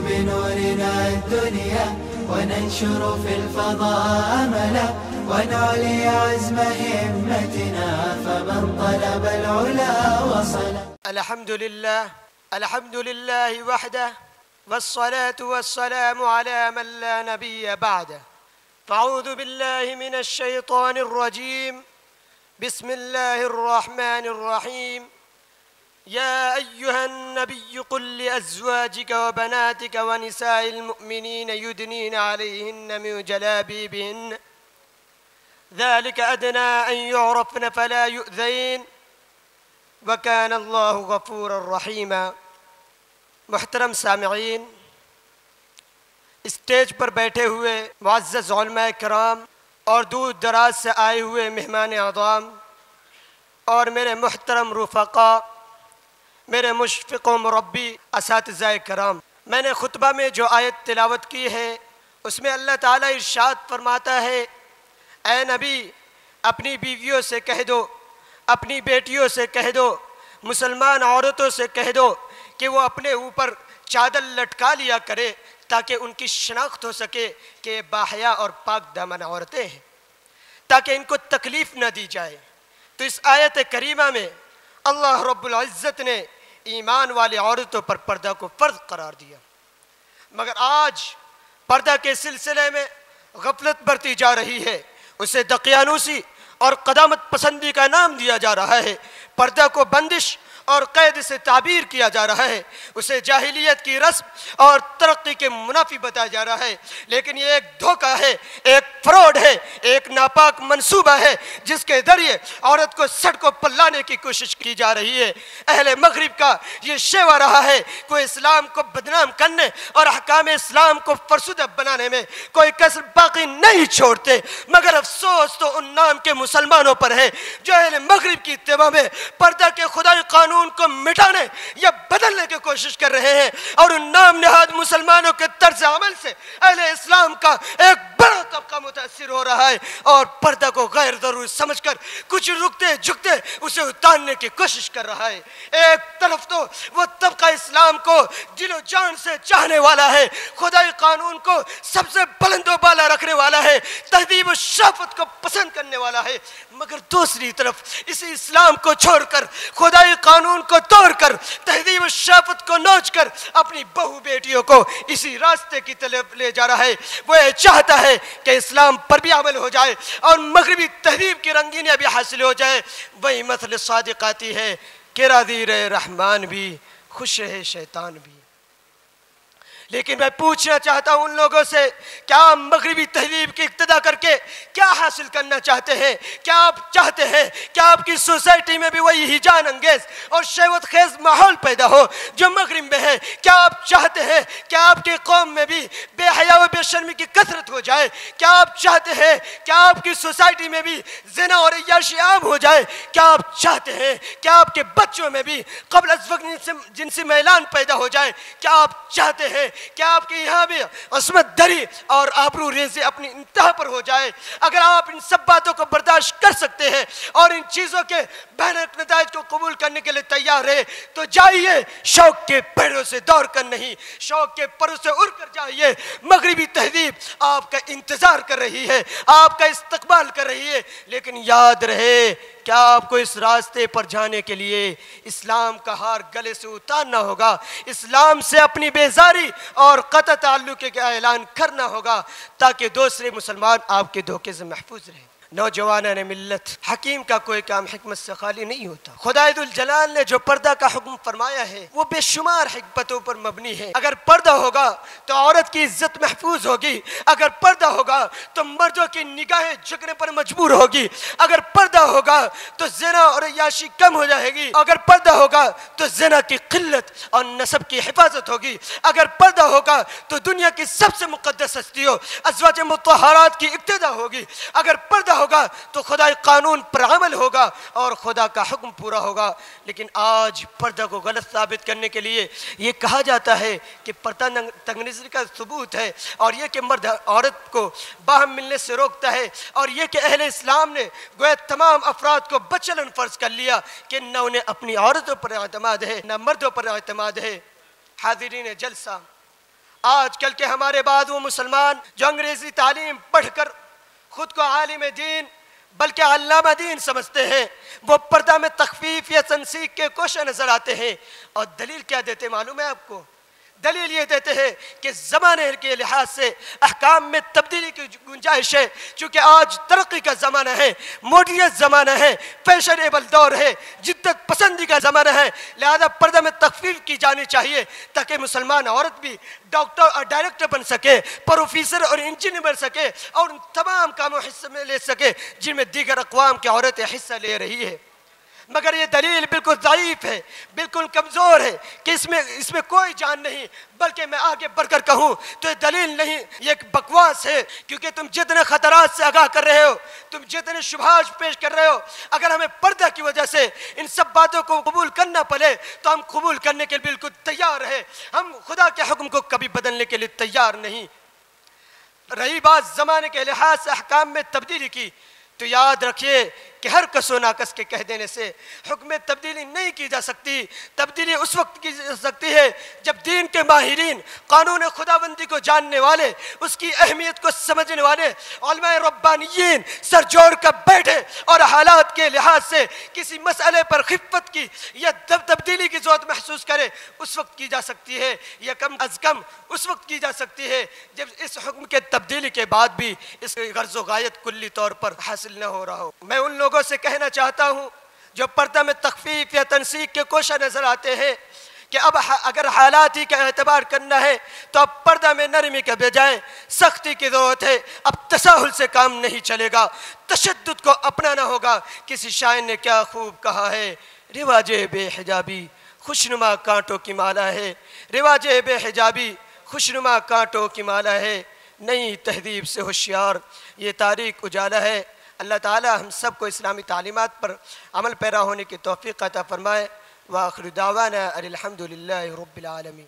بنورنا الدنيا وننشر في الفضاء أملا ونعلي عزم همتنا فمن طلب العلا وصل. الحمد لله وحده والصلاة والسلام على من لا نبي بعده. فأعوذ بالله من الشيطان الرجيم. بسم الله الرحمن الرحيم. يا أيها النبي قل لأزواجك وبناتك ونساء المؤمنين يدنين عليهن من جلابيبهن ذلك أدنى أن يعرفن فلا يؤذين وكان الله غفورا رحيما. محترم سامعین، اسٹیج پر بیٹھے ہوئے معزز علماء کرام اور دور دراز سے آئے ہوئے مہمان اعظام اور میرے محترم رفقا، میرے مشفق و مربی اساتذہ کرام، میں نے خطبہ میں جو آیت تلاوت کی ہے اس میں اللہ تعالیٰ ارشاد فرماتا ہے، اے نبی اپنی بیویوں سے کہہ دو، اپنی بیٹیوں سے کہہ دو، مسلمان عورتوں سے کہہ دو کہ وہ اپنے اوپر چادر لٹکا لیا کرے تاکہ ان کی شناخت ہو سکے کہ یہ باحیا اور پاک دامن عورتیں ہیں، تاکہ ان کو تکلیف نہ دی جائے۔ تو اس آیت کریمہ میں اللہ رب العزت نے ایمان والی عورتوں پر پردہ کو فرض قرار دیا، مگر آج پردہ کے سلسلے میں غفلت برتی جا رہی ہے، اسے دقیانوسی اور قدامت پسندی کا نام دیا جا رہا ہے۔ پردہ کو بندش اور قید سے تعبیر کیا جا رہا ہے، اسے جاہلیت کی رسم اور ترقی کے منافی بتایا جا رہا ہے، لیکن یہ ایک دھوکہ ہے، ایک فراڈ ہے، ایک ناپاک منصوبہ ہے جس کے ذریعے عورت کو سڑکوں پر لانے کی کوشش کی جا رہی ہے۔ اہل مغرب کا یہ شیوہ رہا ہے، کوئی اسلام کو بدنام کرنے اور احکام اسلام کو فرسودہ بنانے میں کوئی کسر باقی نہیں چھوڑتے، مگر افسوس تو ان نام کے مسلمانوں پر ہے جو اہل مغرب کی اتباع میں پردہ کے خدائی قانون کو مٹانے یا بدلنے کی کوشش کر رہے ہیں، اور ان نام نہاد مسلمانوں کے طرز عمل سے اہل اسلام کا ایک بڑا طبقہ متاثر ہو رہا ہے اور پردہ کو غیر ضروری سمجھ کر کچھ رکتے جھکتے اسے اتارنے کی کوشش کر رہا ہے۔ ایک طرف تو وہ طبقہ اسلام کو دل و جان سے چاہنے والا ہے، خدائی قانون کو سب سے بلند و بالا رکھنے والا ہے، تہذیب و شرافت کو پسند کرنے والا ہے، مگر دوسری طرف اسی اسلام کو چھوڑ کر خدائی قانون کو توڑ کر تہذیب و شرافت کو نوچ کر اپنی بہو بیٹیوں کو اسی راستے کی طرف لے جا رہا ہے۔ وہ یہ چاہتا ہے کہ اسلام پر بھی عمل ہو جائے اور مغربی تہذیب کی رنگینیاں بھی حاصل ہو جائے۔ وہی مثل صادق آتی ہے کہ راضی رہے رحمان بھی خوش رہے شیطان بھی۔ لیکن میں پوچھنا چاہتا ہوں ان لوگوں سے، کیا آپ مغربی تہذیب کی اقتدا کر کے کیا حاصل کرنا چاہتے ہیں؟ کیا آپ چاہتے ہیں کہ آپ کی سوسائٹی میں بھی وہی ہیجان انگیز اور شہوت خیز ماحول پیدا ہو جو مغرب میں ہے؟ کیا آپ چاہتے ہیں کہ آپ کی قوم میں بھی بے حیا و بے شرمی کی کثرت ہو جائے؟ کیا آپ چاہتے ہیں کہ آپ کی سوسائٹی میں بھی زنا اور عیاشی عام ہو جائے؟ کیا آپ چاہتے ہیں کہ آپ کے بچوں میں بھی قبل از وقت جنسی میلان پیدا ہو جائے؟ کیا آپ چاہتے ہیں کہ آپ کے یہاں بھی عصمت دری اور آبرو ریزی اپنی انتہا پر ہو جائے؟ اگر آپ ان سب باتوں کو برداشت کر سکتے ہیں اور ان چیزوں کے بھیانک نتائج کو قبول کرنے کے لیے تیار ہے تو جائیے، شوق کے پیروں سے دوڑ کر نہیں، شوق کے پروں سے اڑ کر جائیے۔ مغربی تہذیب آپ کا انتظار کر رہی ہے، آپ کا استقبال کر رہی ہے، لیکن یاد رہے کیا آپ کو اس راستے پر جانے کے لیے اسلام کا ہار گلے سے اتارنا ہوگا، اسلام سے اپنی بیزاری اور قطع تعلق کا اعلان کرنا ہوگا تاکہ دوسرے مسلمان آپ کے دھوکے سے محفوظ رہیں۔ نوجوانان ملت، حکیم کا کوئی کام حکمت سے خالی نہیں ہوتا۔ خدائے ذوالجلال نے جو پردہ کا حکم فرمایا ہے وہ بے شمار حکمتوں پر مبنی ہے۔ اگر پردہ ہوگا تو عورت کی عزت محفوظ ہوگی، اگر پردہ ہوگا تو مردوں کی نگاہیں جھکنے پر مجبور ہوگی، اگر پردہ ہوگا تو زنا اور عیاشی کم ہو جائے گی، اگر پردہ ہوگا تو زنا کی قلت اور نسب کی حفاظت ہوگی، اگر پردہ ہوگا تو دنیا کی سب سے مقدس ہستیوں ازواج مطہرات کی اقتدا ہوگی، اگر پردہ ہوگا تو خدائی قانون پر عمل ہوگا اور خدا کا حکم پورا ہوگا۔ لیکن آج پردہ کو غلط ثابت کرنے کے لیے یہ کہا جاتا ہے کہ پردہ تنگ نظری کا ثبوت ہے، اور یہ کہ مرد عورت کو باہم ملنے سے روکتا ہے، اور یہ کہ اہل اسلام نے گویا تمام افراد کو بچلن فرض کر لیا کہ نہ انہیں اپنی عورتوں پر اعتماد ہے نہ مردوں پر اعتماد ہے۔ حاضرین جلسہ، آج کل کے ہمارے بعد وہ مسلمان جو انگریزی تعلیم پڑھ کر خود کو عالم دین بلکہ علامہ دین سمجھتے ہیں، وہ پردہ میں تخفیف یا تنسیق کے کوشاں نظر آتے ہیں، اور دلیل کیا دیتے معلوم ہے آپ کو؟ دلیل یہ دیتے ہیں کہ زمانے کے لحاظ سے احکام میں تبدیلی کی گنجائش ہے، چونکہ آج ترقی کا زمانہ ہے، ماڈرن زمانہ ہے، فیشنیبل دور ہے، جدت پسندی کا زمانہ ہے، لہذا پردہ میں تخفیف کی جانی چاہیے تاکہ مسلمان عورت بھی ڈاکٹر اور ڈائریکٹر بن سکے، پروفیسر اور انجینئر بن سکے، اور ان تمام کاموں حصے میں لے سکے جن میں دیگر اقوام کی عورتیں حصہ لے رہی ہے۔ مگر یہ دلیل بالکل ضعیف ہے، بالکل کمزور ہے کہ اس میں کوئی جان نہیں، بلکہ میں آگے بڑھ کر کہوں تو یہ دلیل نہیں، یہ ایک بکواس ہے، کیونکہ تم جتنے خطرات سے آگاہ کر رہے ہو، تم جتنے شبہات پیش کر رہے ہو، اگر ہمیں پردہ کی وجہ سے ان سب باتوں کو قبول کرنا پڑے تو ہم قبول کرنے کے بالکل تیار ہیں، ہم خدا کے حکم کو کبھی بدلنے کے لیے تیار نہیں۔ رہی بات زمانے کے لحاظ سے احکام میں تبدیلی کی، تو یاد رکھیے کہ ہر کس و ناقص کے کہہ دینے سے حکم میں تبدیلی نہیں کی جا سکتی۔ تبدیلی اس وقت کی جا سکتی ہے جب دین کے ماہرین، قانون خداوندی کو جاننے والے، اس کی اہمیت کو سمجھنے والے علماء ربانیین سر جوڑ کر بیٹھے اور حالات کے لحاظ سے کسی مسئلے پر خفت کی یا تبدیلی کی ضرورت محسوس کرے، اس وقت کی جا سکتی ہے، یا کم از کم اس وقت کی جا سکتی ہے جب اس حکم کے تبدیلی کے بعد بھی اس کی غرض و غایت کلی طور پر حاصل نہ ہو رہا ہو۔ میں ان لوگوں سے کہنا چاہتا ہوں جو پردہ میں تخفیف یا تنسیق کے کوشاں نظر آتے ہیں کہ اب اگر حالات ہی کا اعتبار کرنا ہے تو اب پردہ میں نرمی کے بجائے سختی کی ضرورت ہے، اب تساہل سے کام نہیں چلے گا، تشدد کو اپنانا ہوگا۔ کسی شاعر نے کیا خوب کہا ہے، رواج بے حجابی خوشنما کانٹوں کی مالا ہے، رواج بے حجابی خوشنما کانٹوں کی مالا ہے، نئی تہذیب سے ہوشیار یہ تاریخ اجالا ہے۔ اللہ تعالی ہم سب کو اسلامی تعلیمات پر عمل پیرا ہونے کی توفیق عطا فرمائے۔ وآخر دعوانا الحمد للہ رب العالمین۔